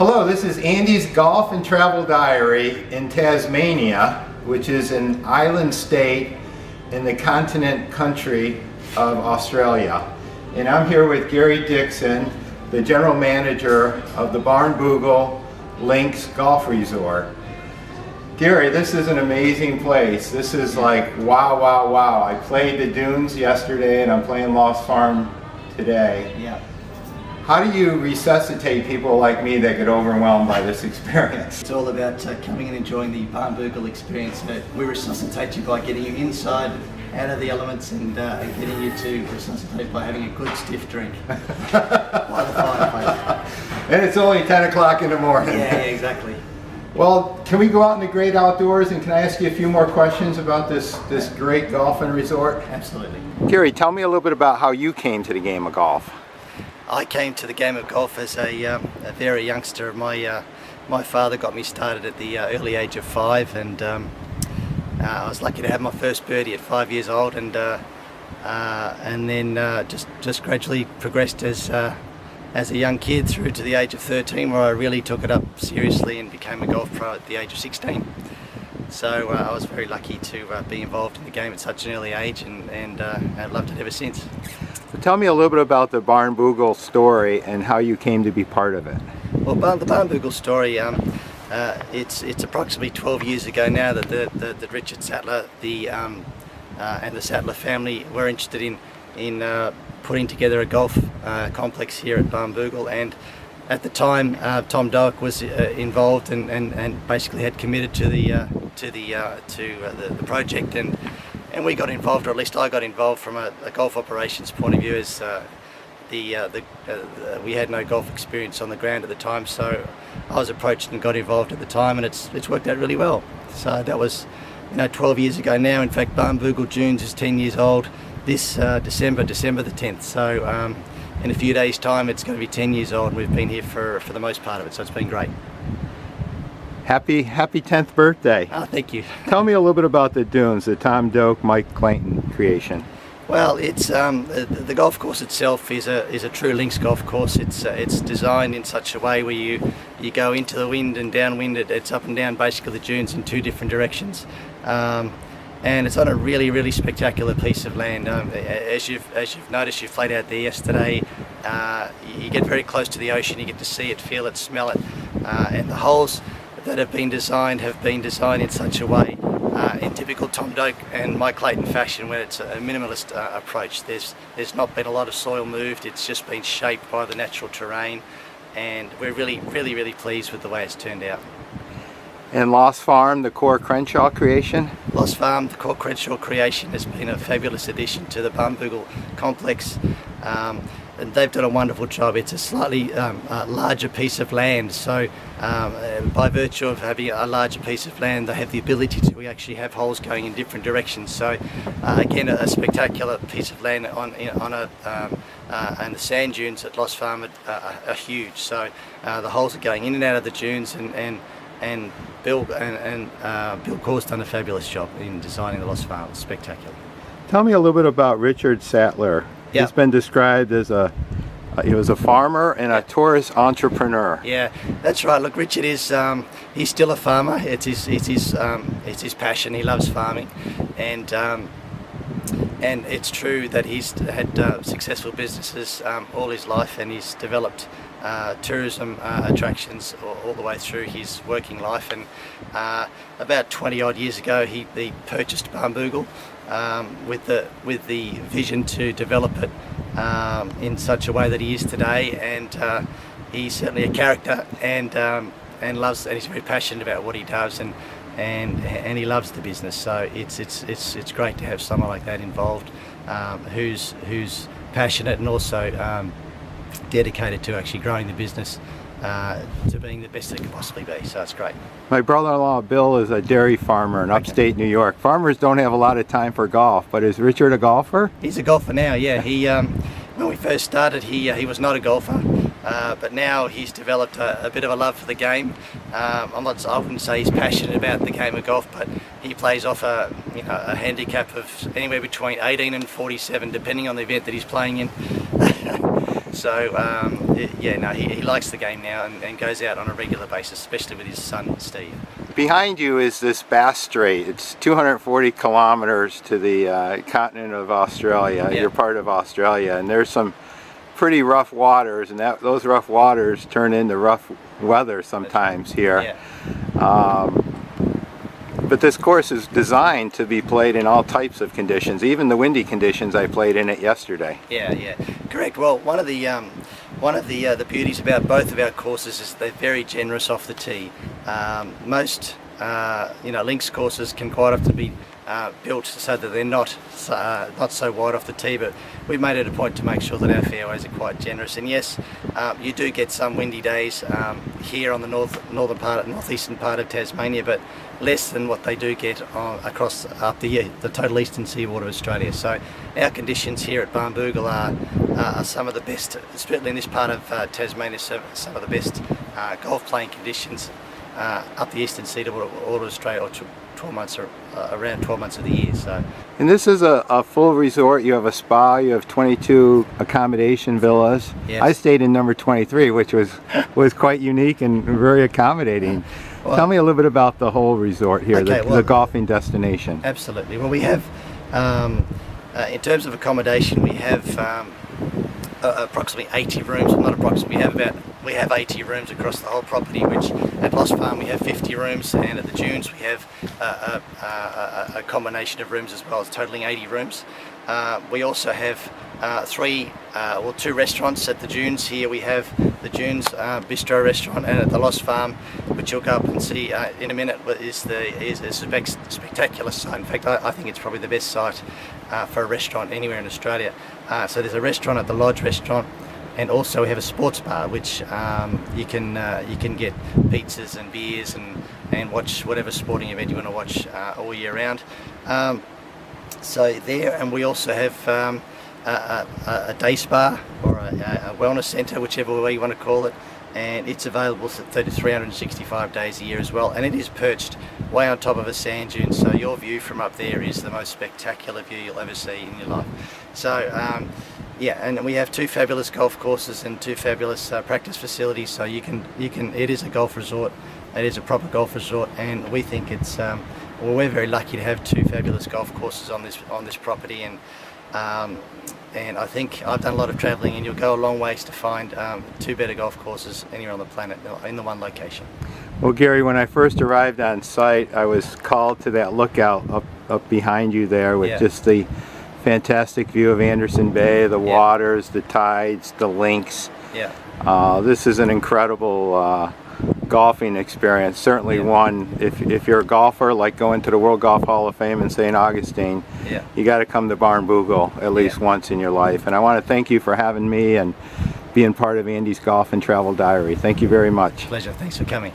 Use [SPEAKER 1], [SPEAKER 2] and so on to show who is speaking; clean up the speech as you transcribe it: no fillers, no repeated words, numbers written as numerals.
[SPEAKER 1] Hello, this is Andy's Golf and Travel Diary in Tasmania, which is an island state in the continent country of Australia. And I'm here with Gary Dixon, the general manager of the Barnbougle Links Golf Resort. Gary, this is an amazing place. This is like wow, wow, wow. I played the dunes yesterday and I'm playing Lost Farm today.
[SPEAKER 2] Yeah.
[SPEAKER 1] How do you resuscitate people like me that get overwhelmed by this experience?
[SPEAKER 2] It's all about coming and enjoying the Barnbougle experience. We resuscitate you by getting you inside, out of the elements, and getting you to resuscitate by having a good stiff drink by the fireplace.
[SPEAKER 1] And it's only 10 o'clock in the morning.
[SPEAKER 2] Yeah, exactly.
[SPEAKER 1] Well, can we go out in the great outdoors, and can I ask you a few more questions about this great golf and resort?
[SPEAKER 2] Absolutely.
[SPEAKER 1] Gary, tell me a little bit about how you came to the game of golf.
[SPEAKER 2] I came to the game of golf as a very youngster. My father got me started at the early age of 5, and I was lucky to have my first birdie at 5 years old, and then just gradually progressed as a young kid through to the age of 13, where I really took it up seriously and became a golf pro at the age of 16. So I was very lucky to be involved in the game at such an early age, and I've loved it ever since.
[SPEAKER 1] Tell me a little bit about the Barnbougle story and how you came to be part of it.
[SPEAKER 2] Well, the Barnbougle story, it's approximately 12 years ago now that Richard Sattler and the Sattler family were interested in putting together a golf complex here at Barnbougle, and at the time Tom Doak was involved and basically had committed to the project, and we got involved, or at least I got involved from a golf operations point of view, as we had no golf experience on the ground at the time, so I was approached and got involved at the time, and it's worked out really well. So that was 12 years ago now. In fact, Barnbougle Dunes is 10 years old this December the 10th, so in a few days time it's going to be 10 years old, and we've been here for the most part of it, so it's been great.
[SPEAKER 1] Happy 10th birthday.
[SPEAKER 2] Oh, thank you.
[SPEAKER 1] Tell me a little bit about the dunes, the Tom Doak, Mike Clayton creation.
[SPEAKER 2] Well, it's the golf course itself is a true links golf course. It's designed in such a way where you go into the wind and downwind. It's up and down basically the dunes in two different directions, and it's on a really spectacular piece of land. As you've noticed, you played out there yesterday. You get very close to the ocean. You get to see it, feel it, smell it, and the holes that have been designed in such a way, in typical Tom Doak and Mike Clayton fashion, where it's a minimalist approach. There's not been a lot of soil moved. It's just been shaped by the natural terrain, and we're really pleased with the way it's turned out.
[SPEAKER 1] And Lost Farm, the Core Crenshaw creation?
[SPEAKER 2] Lost Farm, the Core Crenshaw creation, has been a fabulous addition to the Barnbougle complex. And they've done a wonderful job. It's a slightly larger piece of land, so by virtue of having a larger piece of land, they have the ability to actually have holes going in different directions. So again, a spectacular piece of land and the sand dunes at Lost Farm are huge. So the holes are going in and out of the dunes, and Bill Corr's done a fabulous job in designing the Lost Farm. It's spectacular.
[SPEAKER 1] Tell me a little bit about Richard Sattler.
[SPEAKER 2] Yeah.
[SPEAKER 1] He's been described as he was a farmer and a tourist entrepreneur.
[SPEAKER 2] Yeah, that's right. Look, Richard is he's still a farmer. It's his passion. He loves farming, and it's true that he's had successful businesses all his life, and he's developed tourism attractions all the way through his working life. And about 20 odd years ago, he purchased Barnbougle with the vision to develop it in such a way that he is today. And he's certainly a character, and loves, and he's very passionate about what he does, and he loves the business. So it's great to have someone like that involved, who's passionate and also dedicated to actually growing the business to being the best it can possibly be. So it's great.
[SPEAKER 1] My brother-in-law Bill is a dairy farmer in upstate New York. Farmers don't have a lot of time for golf, but is Richard a golfer?
[SPEAKER 2] He's a golfer now, yeah. He when we first started, he was not a golfer, but now he's developed a bit of a love for the game. I wouldn't say he's passionate about the game of golf, but he plays off a handicap of anywhere between 18 and 47, depending on the event that he's playing in. So yeah, no, he likes the game now and goes out on a regular basis, especially with his son Steve.
[SPEAKER 1] Behind you is this Bass Strait. It's 240 kilometers to the continent of Australia.
[SPEAKER 2] Yeah.
[SPEAKER 1] You're part of Australia, and there's some pretty rough waters, and those rough waters turn into rough weather sometimes here.
[SPEAKER 2] Yeah.
[SPEAKER 1] But this course is designed to be played in all types of conditions, even the windy conditions. I played in it yesterday.
[SPEAKER 2] Yeah, correct. Well, one of the beauties about both of our courses is they're very generous off the tee. Most links courses can quite often be built so that they're not so wide off the tee, but we've made it a point to make sure that our fairways are quite generous. And yes, you do get some windy days here on the northeastern part of Tasmania, but less than what they do get across up the total eastern seaboard of Australia. So our conditions here at Barnbougle are some of the best, certainly in this part of Tasmania, some of the best golf playing conditions up the eastern seaboard of Australia, or 12 months or around 12 months of the year. So.
[SPEAKER 1] And this is a full resort. You have a spa, you have 22 accommodation villas.
[SPEAKER 2] Yes.
[SPEAKER 1] I stayed in number 23, which was quite unique and very accommodating. Well, tell me a little bit about the whole resort here,
[SPEAKER 2] okay,
[SPEAKER 1] the golfing destination.
[SPEAKER 2] Absolutely. Well, we have, in terms of accommodation, we have approximately 80 rooms. Not approximately, we have 80 rooms across the whole property, which at Lost Farm we have 50 rooms, and at the Dunes we have a combination of rooms as well, totaling 80 rooms. We also have two restaurants at the Dunes. Here we have the Dunes Bistro restaurant, and at the Lost Farm, which you'll go up and see in a minute, is a spectacular site. In fact, I think it's probably the best site for a restaurant anywhere in Australia. So there's a restaurant at the Lodge restaurant, and also we have a sports bar, which you can get pizzas and beers and watch whatever sporting event you want to watch all year round. So there, and we also have a day spa or a wellness centre, whichever way you want to call it, and it's available 365 days a year as well, and it is perched way on top of a sand dune, so your view from up there is the most spectacular view you'll ever see in your life. So yeah, and we have two fabulous golf courses and two fabulous practice facilities, so it is a golf resort. It is a proper golf resort, and we think it's we're very lucky to have two fabulous golf courses on this property, and I think I've done a lot of travelling, and you'll go a long ways to find two better golf courses anywhere on the planet in the one location.
[SPEAKER 1] Well, Gary, when I first arrived on site, I was called to that lookout up behind you there with just the fantastic view of Anderson Bay, the waters, the tides, the links.
[SPEAKER 2] Yeah.
[SPEAKER 1] This is an incredible golfing experience. Certainly one, if you're a golfer, like going to the World Golf Hall of Fame in St. Augustine, you got to come to Barnbougle at least once in your life. And I want to thank you for having me and being part of Andy's Golf and Travel Diary. Thank you very much.
[SPEAKER 2] Pleasure. Thanks for coming.